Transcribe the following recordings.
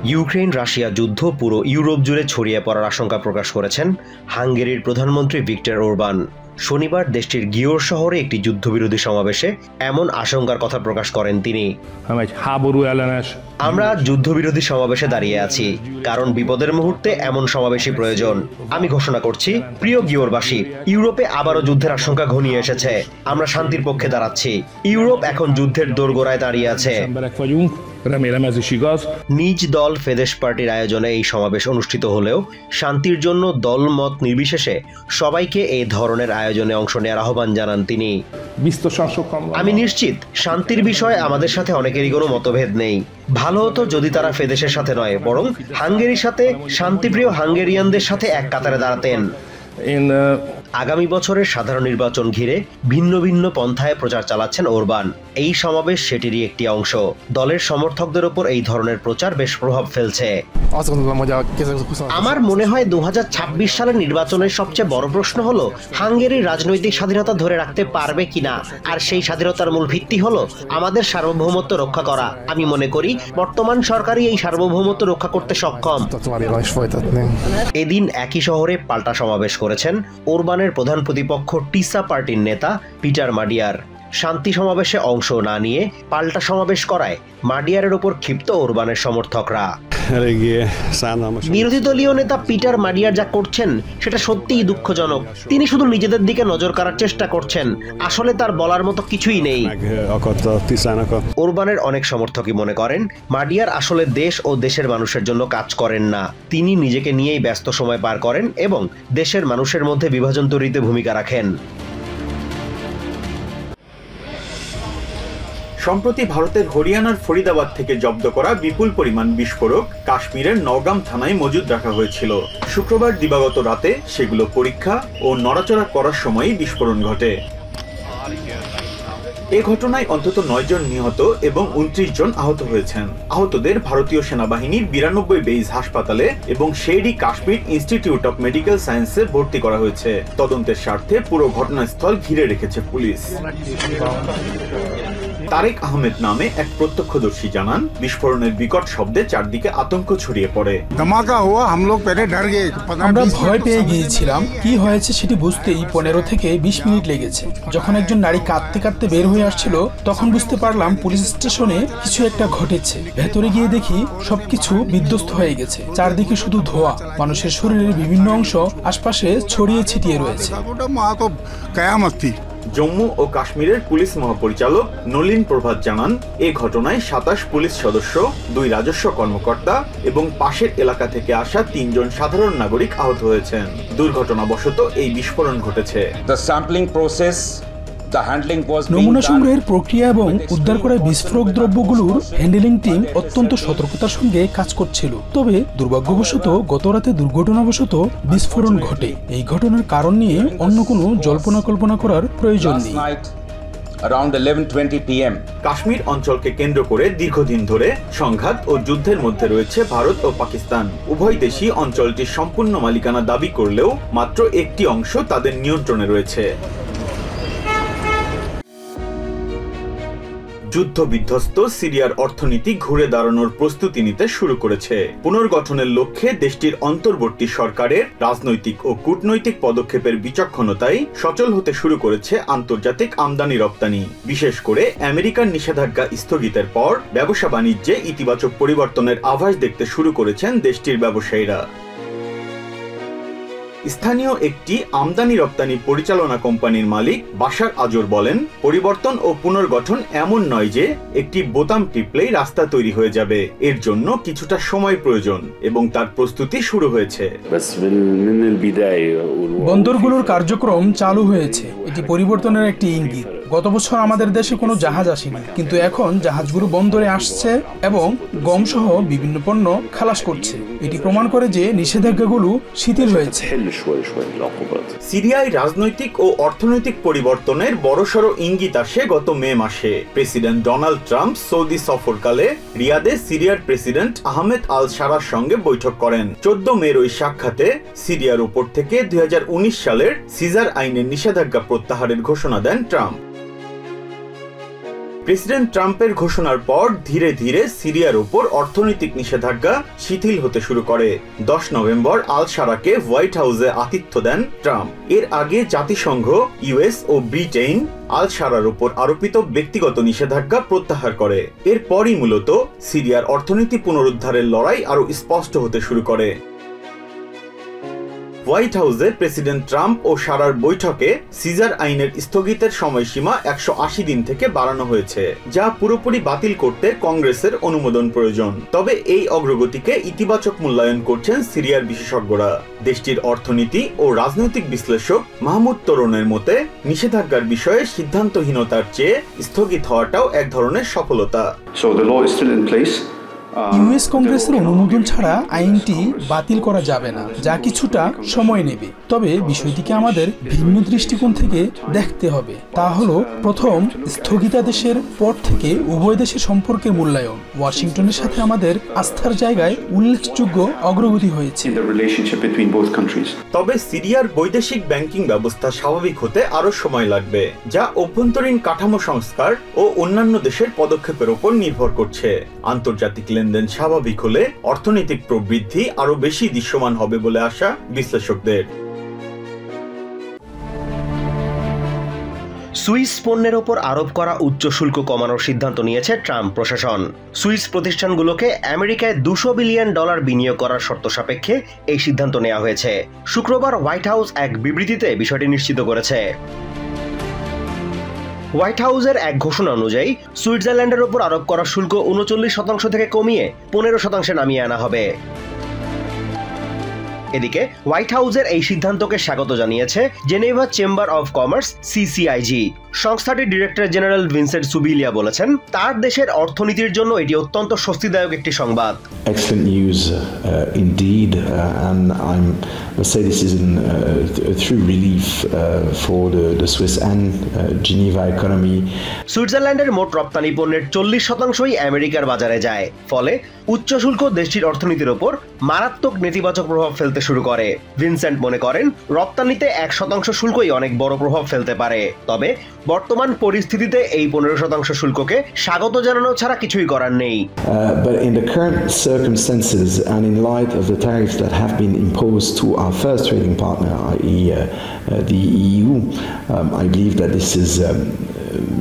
Ukraine Russia যুদ্ধ পুরো Europe জুড়ে ছড়িয়ে পড়ার আশঙ্কা প্রকাশ করেছেন হাঙ্গেরির প্রধানমন্ত্রী ভিক্টর ওরবান। শনিবার দেশটির গিওর শহরে একটি যুদ্ধবিরোধী সমাবেশে এমন আশঙ্কার কথা প্রকাশ করেন তিনি। আমরা যুদ্ধবিরোধী সমাবেশে দাঁড়িয়ে আছি, কারণ বিপদের মুহূর্তে এমন সমাবেশই প্রয়োজন। আমি ঘোষণা করছি, প্রিয় গিওরবাসী, ইউরোপে আবারও যুদ্ধের আশঙ্কা ঘনিয়ে এসেছে। আমরা শান্তির পক্ষে দাঁড়াচ্ছি। ইউরোপ এখন যুদ্ধের দোরগোড়ায় দাঁড়িয়ে আছে। নিজ দল ফেদেশ পার্টির আয়োজনে এই সমাবেশ অনুষ্ঠিত হলেও শান্তির জন্য দল মত নির্বিশেষে সবাইকে এই ধরনের আয়োজনে অংশ নেওয়ার আহ্বান জানান তিনি। আমি নিশ্চিত শান্তির বিষয়ে আমাদের সাথে অনেকেরই কোনো মতভেদ নেই। ভালো হতো যদি তারা ফেদেশের সাথে নয়, বরং হাঙ্গেরির সাথে, শান্তিপ্রিয় হাঙ্গেরিয়ানদের সাথে এক কাতারে দাঁড়াতেন। আগামী বছরের সাধারণ নির্বাচন ঘিরে ভিন্ন ভিন্ন পন্থায় প্রচার চালাচ্ছেন ওরবান। এই সমাবেশ সেটিরই একটি অংশ। দলের সমর্থকদের উপর এই ধরনের প্রচার বেশ প্রভাব ফেলছে। আমার মনে হয় 2026 সালের নির্বাচনের সবচেয়ে বড় প্রশ্ন হলো হাঙ্গেরির রাজনৈতিক স্বাধীনতা ধরে রাখতে পারবে কিনা, আর সেই স্বাধীনতার মূল ভিত্তি হলো আমাদের সার্বভৌমত্ব রক্ষা করা। আমি মনে করি বর্তমান সরকারই এই সার্বভৌমত্ব রক্ষা করতে সক্ষম। এদিন একই শহরে পাল্টা সমাবেশ করেছেন ওরবানের প্রধান প্রতিপক্ষ টিসা পার্টির নেতা পিটার মাডিয়ার। শান্তি সমাবেশে অংশ না নিয়ে পাল্টা সমাবেশ করায় মাডিয়ারের ওপর ক্ষিপ্ত ওরবানের সমর্থকরা। বিরোধী দলীয় নেতা পিটার মাডিয়ার যা করছেন সেটা সত্যিই দুঃখজনক। তিনি শুধু নিজেদের দিকে নজর কাড়ার চেষ্টা করছেন, আসলে তার বলার মতো কিছুই নেই। ওরবানের অনেক সমর্থকই মনে করেন মাডিয়ার আসলে দেশ ও দেশের মানুষের জন্য কাজ করেন না। তিনি নিজেকে নিয়েই ব্যস্ত সময় পার করেন এবং দেশের মানুষের মধ্যে বিভাজন তৈরিতে ভূমিকা রাখেন। সম্প্রতি ভারতের হরিয়ানার ফরিদাবাদ থেকে জব্দ করা বিপুল পরিমাণ বিস্ফোরক কাশ্মীরের নওগাম থানায় মজুদ রাখা হয়েছিল। শুক্রবার দিবাগত রাতে সেগুলো পরীক্ষা ও নড়াচড়া করার সময়ই বিস্ফোরণ ঘটে। এ ঘটনায় অন্তত 9 জন নিহত এবং 29 জন আহত হয়েছেন। আহতদের ভারতীয় সেনাবাহিনীর 92 বেইজ হাসপাতালে এবং শেরডি কাশ্মীর ইনস্টিটিউট অব মেডিকেল সায়েন্সে ভর্তি করা হয়েছে। তদন্তের স্বার্থে পুরো ঘটনাস্থল ঘিরে রেখেছে পুলিশ। তারেক আহমেদ নামে এক প্রত্যক্ষদর্শী জানান, বিস্ফোরণের বিকট শব্দে চারদিকে আতঙ্ক ছড়িয়ে পড়ে। আমরা ভয় পেয়ে গিয়েছিলাম। কি হয়েছে সেটি বুঝতেই 15 থেকে 20 মিনিট লেগেছে। যখন একজন নারী কাঁদতে কাঁদতে বের হয়ে আসছিল তখন বুঝতে পারলাম পুলিশ স্টেশনে কিছু একটা ঘটেছে। ভেতরে গিয়ে দেখি সবকিছু বিধ্বস্ত হয়ে গেছে। চারদিকে শুধু ধোঁয়া, মানুষের শরীরের বিভিন্ন অংশ আশপাশে ছড়িয়ে ছিটিয়ে রয়েছে। জম্মু ও কাশ্মীরের পুলিশ মহাপরিচালক নলিন প্রভাত জানান, এ ঘটনায় 27 পুলিশ সদস্য, 2 রাজস্ব কর্মকর্তা এবং পাশের এলাকা থেকে আসা 3 জন সাধারণ নাগরিক আহত হয়েছেন। দুর্ঘটনাবশত এই বিস্ফোরণ ঘটেছে। নমুনা সংগ্রহের প্রক্রিয়া এবং উদ্ধার করা বিস্ফোরক দ্রব্যগুলোর হ্যান্ডেলিং টিম অত্যন্ত সতর্কতার সঙ্গে কাজ করছিল। তবে দুর্ভাগ্যবশত গতরাতে দুর্ঘটনাবশত বিস্ফোরণ ঘটে। এই ঘটনার কারণ নিয়ে অন্য কোনো জল্পনা কল্পনা করার প্রয়োজন নেই। কাশ্মীর অঞ্চলকে কেন্দ্র করে দীর্ঘদিন ধরে সংঘাত ও যুদ্ধের মধ্যে রয়েছে ভারত ও পাকিস্তান। উভয় দেশই অঞ্চলটির সম্পূর্ণ মালিকানা দাবি করলেও মাত্র একটি অংশ তাদের নিয়ন্ত্রণে রয়েছে। যুদ্ধ বিধ্বস্ত সিরিয়ার অর্থনীতি ঘুরে দাঁড়ানোর প্রস্তুতি নিতে শুরু করেছে। পুনর্গঠনের লক্ষ্যে দেশটির অন্তর্বর্তী সরকারের রাজনৈতিক ও কূটনৈতিক পদক্ষেপের বিচক্ষণতায় সচল হতে শুরু করেছে আন্তর্জাতিক আমদানি রপ্তানি। বিশেষ করে আমেরিকার নিষেধাজ্ঞা স্থগিতের পর ব্যবসা বাণিজ্যে ইতিবাচক পরিবর্তনের আভাস দেখতে শুরু করেছেন দেশটির ব্যবসায়ীরা। স্থানীয় একটি আমদানি রপ্তানি পরিচালনা কোম্পানির মালিক বাশার আজর বলেন, পরিবর্তন ও পুনর্গঠন এমন নয় যে একটি বোতাম টিপলেই রাস্তা তৈরি হয়ে যাবে। এর জন্য কিছুটা সময় প্রয়োজন এবং তার প্রস্তুতি শুরু হয়েছে। বন্দরগুলোর কার্যক্রম চালু হয়েছে। এটি পরিবর্তনের একটি ইঙ্গিত। গত বছর আমাদের দেশে কোনো জাহাজ আসেনি, কিন্তু এখন জাহাজগুলো বন্দরে আসছে এবং গম সহ বিভিন্ন পণ্য খালাস করছে। এটি প্রমাণ করে যে নিষেধাজ্ঞাগুলো শিথিল হয়েছে। সিরিয়ায় রাজনৈতিক ও অর্থনৈতিক পরিবর্তনের বড়সড় ইঙ্গিত আসে গত মে মাসে। প্রেসিডেন্ট ডোনাল্ড ট্রাম্প সৌদি সফরকালে রিয়াদে সিরিয়ার প্রেসিডেন্ট আহমেদ আল শারার সঙ্গে বৈঠক করেন। 14 মের ওই সাক্ষাতে সিরিয়ার উপর থেকে 2019 সালের সিজার আইনের নিষেধাজ্ঞা প্রত্যাহারের ঘোষণা দেন ট্রাম্প। প্রেসিডেন্ট ট্রাম্পের ঘোষণার পর ধীরে ধীরে সিরিয়ার উপর অর্থনৈতিক নিষেধাজ্ঞা শিথিল হতে শুরু করে। 10 নভেম্বর আল শারাকে হোয়াইট হাউসে আতিথ্য দেন ট্রাম্প। এর আগে জাতিসংঘ, ইউএস ও ব্রিটেন আল শারার উপর আরোপিত ব্যক্তিগত নিষেধাজ্ঞা প্রত্যাহার করে। এরপরই মূলত সিরিয়ার অর্থনীতি পুনরুদ্ধারের লড়াই আরো স্পষ্ট হতে শুরু করে। হোয়াইট হাউসে প্রেসিডেন্ট ট্রাম্প ও শারার বৈঠকে সিজার আইনের স্থগিতের সময়সীমা 180 দিন থেকে বাড়ানো হয়েছে, যা পুরোপুরি বাতিল করতে কংগ্রেসের অনুমোদন প্রয়োজন। তবে এই অগ্রগতিকে ইতিবাচক মূল্যায়ন করছেন সিরিয়ার বিশেষজ্ঞরা। দেশটির অর্থনীতি ও রাজনৈতিক বিশ্লেষক মাহমুদ তরুণের মতে নিষেধাজ্ঞার বিষয়ে সিদ্ধান্তহীনতার চেয়ে স্থগিত হওয়াটাও এক ধরনের সফলতা। ইউএস কংগ্রেসের অনুমোদন ছাড়া আইনটি বাতিল করা যাবে না, যা কিছুটা সময় নেবে। তবে বিষয়টিকে আমাদের ভিন্ন দৃষ্টিকোণ থেকে দেখতে হবে। তা হলো, প্রথম, স্থগিতাদেশের পর থেকে উভয় দেশের সম্পর্কের মূল্যায়ন। ওয়াশিংটনের সাথে আমাদের আস্থার জায়গায় উল্লেখযোগ্য অগ্রগতি হয়েছে। তবে সিরিয়ার বৈদেশিক ব্যাংকিং ব্যবস্থা স্বাভাবিক হতে আরো সময় লাগবে, যা অভ্যন্তরীণ কাঠামো সংস্কার ও অন্যান্য দেশের পদক্ষেপের উপর নির্ভর করছে। আন্তর্জাতিক লেনদেন স্বাভাবিক হলে অর্থনৈতিক প্রবৃদ্ধি আরো বেশি দৃশ্যমান হবে বলে আশা বিশ্লেষকদের। সুইস পণ্যের ওপর আরোপ করা উচ্চ শুল্ক কমানোর সিদ্ধান্ত নিয়েছে ট্রাম্প প্রশাসন। সুইস প্রতিষ্ঠানগুলোকে আমেরিকায় $200 বিলিয়ন বিনিয়োগ করার শর্ত সাপেক্ষে এই সিদ্ধান্ত নেওয়া হয়েছে। শুক্রবার হোয়াইট হাউস এক বিবৃতিতে বিষয়টি নিশ্চিত করেছে। হোয়াইট হাউসের এক ঘোষণা অনুযায়ী সুইজারল্যান্ডের ওপর আরোপ করা শুল্ক 39% থেকে কমিয়ে 15% নামিয়ে আনা হবে। এদিকে হোয়াইট হাউসের এই সিদ্ধান্তকে স্বাগত জানিয়েছে জেনেভা চেম্বার অফ কমার্স সিসিআইজি। সংস্থাটির ডিরেক্টর জেনারেল ভিনসেন্ট সুবিলিয়া বলেছেন, তার দেশের অর্থনীতির জন্য এটি অত্যন্ত স্বস্তিদায়ক একটি সংবাদ। Excellent news indeed, and I must say this is a true relief for the Swiss and Geneva economy. সুইজারল্যান্ডের মোট রপ্তানি পণ্যের 40%ই আমেরিকার বাজারে যায়। ফলে উচ্চ শুল্ক দেশটির অর্থনীতির ওপর মারাত্মক নেতিবাচক প্রভাব ফেলতে শুরু করে। ভিনসেন্ট মনে করেন, রপ্তানিতে 1% শুল্কই অনেক বড় প্রভাব ফেলতে পারে। তবে বর্তমান পরিস্থিতিতে এই 15% শুল্ককে স্বাগত জানানো ছাড়া কিছুই করার নেই। But in the current circumstances and in light of the tariffs that have been imposed to our first trading partner, i.e. The EU, I believe that this is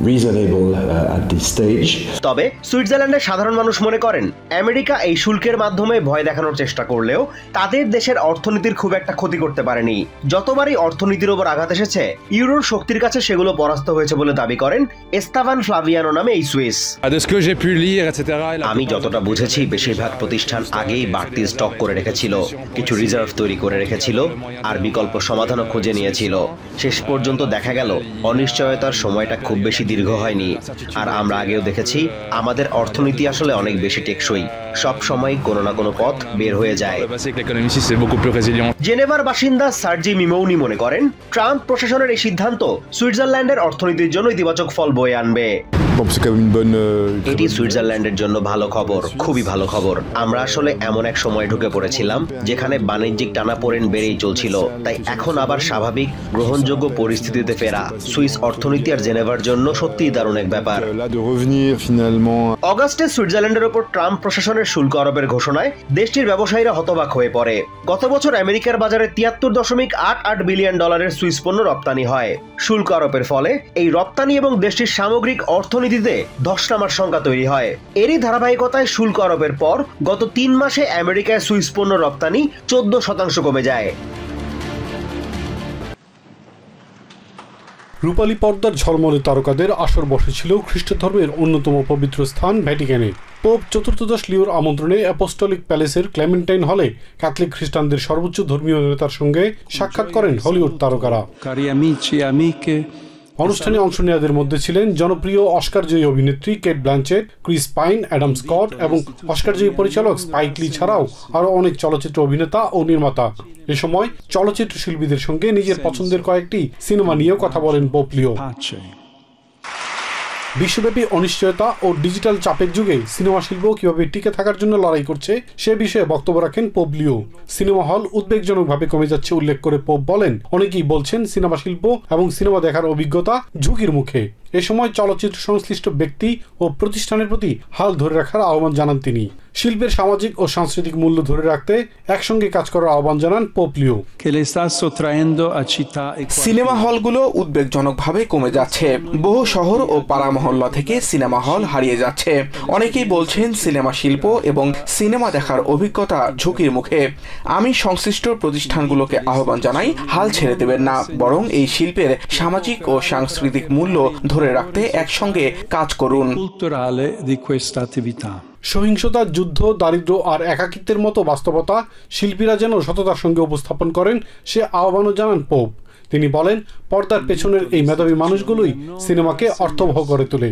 reasonable at this stage. তবে সুইজারল্যান্ডের সাধারণ মানুষ মনে করেন, America এই শুল্কের মাধ্যমে ভয় দেখানোর চেষ্টা করলেও তাদের দেশের অর্থনীতির খুব একটা ক্ষতি করতে পারেনি। যতবারই অর্থনীতির উপর আঘাত এসেছে, ইউরোর শক্তির কাছে সেগুলো পরাস্ত হয়েছে বলে দাবি করেন এস্তাভান ফ্লাভিয়ানো নামে এই সুইস। আমি যতটা বুঝেছি, বেশিরভাগ প্রতিষ্ঠান আগেই বাড়তি স্টক করে রেখেছিল, কিছু রিজার্ভ তৈরি করে রেখেছিল আর বিকল্প সমাধানও খুঁজে নিয়েছিল। শেষ পর্যন্ত দেখা গেল অনিশ্চয়তার সময়টা খুব বেশি দীর্ঘ হয়নি। আর আমরা আগেও দেখেছি, আমাদের অর্থনীতি আসলে অনেক বেশি টেকসই, সব সময় কোনো না কোনো পথ বের হয়ে যায়। জেনেভার বাসিন্দা সার্জি মিমৌনি মনে করেন, ট্রাম্প প্রশাসনের এই সিদ্ধান্ত সুইজারল্যান্ডের অর্থনীতির জন্য ইতিবাচক ফল বয়ে আনবে। এটি সুইজারল্যান্ডের জন্য ভালো খবর, খুবই ভালো খবর। আমরা আসলে এমন এক সময় ঢুকে পড়েছিলাম যেখানে বাণিজ্যিক টানাপোড়েন বেড়েই চলছিল, তাই এখন আবার স্বাভাবিক গ্রহণযোগ্য পরিস্থিতিতে ফেরা সুইস অর্থনীতি আর জেনেভার জন্য সত্যিই দারুণ এক ব্যাপার। অগাস্টে সুইজারল্যান্ডের উপর ট্রাম্প প্রশাসনের শুল্ক আরোপের ঘোষণায় দেশটির ব্যবসায়ীরা হতবাক হয়ে পড়ে। গত বছর আমেরিকার বাজারে $73.88 বিলিয়ন সুইস পণ্য রপ্তানি হয়। শুল্ক আরোপের ফলে এই রপ্তানি এবং দেশটির সামগ্রিক অর্থনীতিতে ধস নামার শঙ্কা তৈরি হয়। এরই ধারাবাহিকতায় শুল্ক আরোপের পর গত 3 মাসে আমেরিকায় সুইস পণ্য রপ্তানি 14% কমে যায়। রূপালী পর্দার ঝলমলে তারকাদের আসর বসেছিল খ্রিস্ট ধর্মের অন্যতম পবিত্র স্থান ভ্যাটিকানে। পোপ চতুর্থদশ লিওর আমন্ত্রণে অ্যাপোস্টলিক প্যালেসের ক্লেমেন্টাইন হলে ক্যাথলিক খ্রিস্টানদের সর্বোচ্চ ধর্মীয় নেতার সঙ্গে সাক্ষাৎ করেন হলিউড তারকারা। অনুষ্ঠানে অংশ নেওয়াদের মধ্যে ছিলেন জনপ্রিয় অস্কারজয়ী অভিনেত্রী Cate Blanchett, Chris Pine, Adam Scott এবং অস্কারজয়ী পরিচালক স্পাইক লি ছাড়াও আরও অনেক চলচ্চিত্র অভিনেতা ও নির্মাতা। এ সময় চলচ্চিত্র শিল্পীদের সঙ্গে নিজের পছন্দের কয়েকটি সিনেমা নিয়েও কথা বলেন পোপ লিও। বিশ্বব্যাপী অনিশ্চয়তা ও ডিজিটাল চাপের যুগে সিনেমা শিল্প কিভাবে টিকে থাকার জন্য লড়াই করছে সে বিষয়ে বক্তব্য রাখেন পোপ লিও। সিনেমা হল উদ্বেগজনকভাবে কমে যাচ্ছে উল্লেখ করে পোপ বলেন, অনেকেই বলছেন সিনেমা শিল্প এবং সিনেমা দেখার অভিজ্ঞতা ঝুঁকির মুখে। এ সময় চলচ্চিত্র সংশ্লিষ্ট ব্যক্তি ও প্রতিষ্ঠানের প্রতি হাল ধরে রাখার আহ্বান জানান তিনি। শিল্পের সামাজিক ও সাংস্কৃতিক মূল্য ধরে রাখতে একসঙ্গে কাজ করার আহ্বান জানান পোপ লিও। সিনেমা হলগুলো উদ্বেগজনকভাবে কমে যাচ্ছে। বহু শহর ও পাড়া মহল্লা থেকে সিনেমা হল হারিয়ে যাচ্ছে। অনেকেই বলছেন সিনেমা শিল্প এবং সিনেমা দেখার অভিজ্ঞতা ঝুঁকির মুখে। আমি সংশ্লিষ্ট প্রতিষ্ঠানগুলোকে আহ্বান জানাই, হাল ছেড়ে দেবেন না, বরং এই শিল্পের সামাজিক ও সাংস্কৃতিক মূল্য ধরে রাখতে একসঙ্গে কাজ করুন। সহিংসতা, যুদ্ধ, দারিদ্র্য আর একাকিত্বের মতো বাস্তবতা শিল্পীরা যেন সততার সঙ্গে উপস্থাপন করেন সে আহ্বানও জানান পোপ। তিনি বলেন, পর্দার পেছনের এই মেধাবী মানুষগুলোই সিনেমাকে অর্থবহ করে তোলে।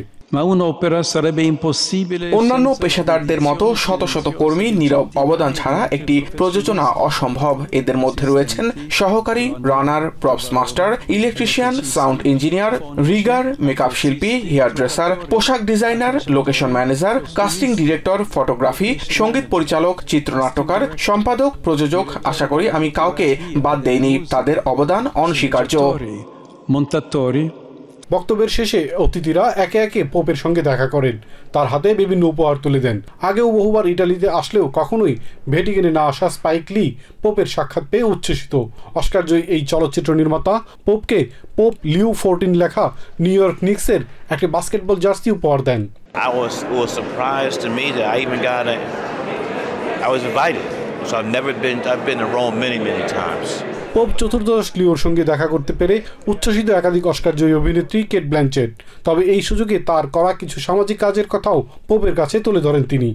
অন্যান্য পেশাদারদের মতো শত শত কর্মী নীরব অবদান ছাড়া একটি প্রযোজনা অসম্ভব। এদের মধ্যে রয়েছেন সহকারী, runner, props master, electrician, sound engineer, rigger, makeup শিল্পী, হেয়ার ড্রেসার, পোশাক designer, location manager, casting director, photography, সঙ্গীত পরিচালক, চিত্রনাট্যকার, সম্পাদক, প্রযোজক। আশা করি আমি কাউকে বাদ দেইনি। তাদের অবদান অনস্বীকার্য। বক্তব্যের শেষে অতিথিরা একে একে পোপের সঙ্গে দেখা করেন, তার হাতে বিভিন্ন উপহার তুলে দেন। আগেও বহুবার ইটালিতে আসলেও কখনোই ভ্যাটিকানে না আসা স্পাইক লি পোপের সাক্ষাৎ পেয়ে উচ্ছ্বসিত। অস্কারজয়ী এই চলচ্চিত্র নির্মাতা পোপকে পোপ লিও 14 লেখা নিউ ইয়র্ক নিক্সের একটি বাস্কেটবল জার্সি উপহার দেন। পোপ চতুর্দশ লিওর সঙ্গে দেখা করতে পেরে উচ্ছ্বসিত একাধিক অস্কারজয়ী অভিনেত্রী কেট ব্ল্যানচেট। তবে এই সুযোগে তার করা কিছু সামাজিক কাজের কথাও পোপের কাছে তুলে ধরেন তিনি।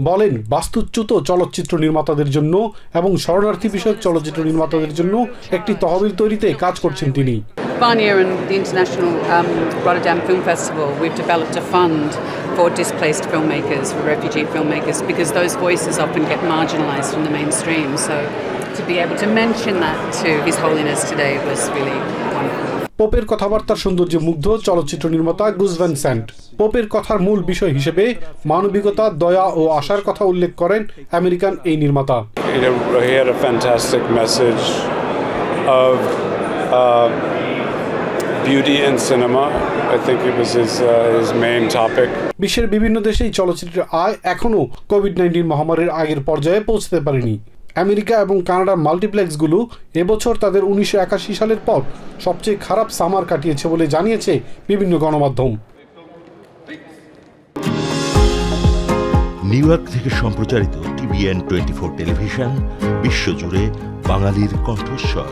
বলেন, বাস্তুচ্যুত চলচ্চিত্র নির্মাতাদের জন্য এবং শরণার্থী বিষয়ক চলচ্চিত্র নির্মাতাদের জন্য একটি তহবিল তৈরিতে কাজ করছেন তিনি। Barnier and the International Rotterdam Film Festival, we've developed a fund for displaced filmmakers, for refugee filmmakers, because those voices often get marginalised from the mainstream. So to be able to mention that to His Holiness today was really wonderful. পোপের কথাবার্তার সৌন্দর্যে মুগ্ধ চলচ্চিত্র নির্মাতা Goodge van sent. পোপের কথার মূল বিষয় হিসেবে মানবিকতা, দয়া ও আশার কথা উল্লেখ করেন আমেরিকান এই নির্মাতা। Beauty in cinema. I think it was his main topic. বিশ্বের বিভিন্ন দেশেই চলচ্চিত্রের আয় এখনও কোভিড-19 মহামারীর আগের পর্যায়ে পৌঁছতে পারেনি। আমেরিকা এবং কানাডার মাল্টিপ্লেক্সগুলো এবছর তাদের 1981 সালের পর সবচেয়ে খারাপ সামার কাটিয়েছে বলে জানিয়েছে বিভিন্ন গণমাধ্যম। নিউ ইয়র্ক থেকে সম্প্রচারিত TVN 24 টেলিভিশন বিশ্বজুড়ে বাঙালির কণ্ঠস্বর।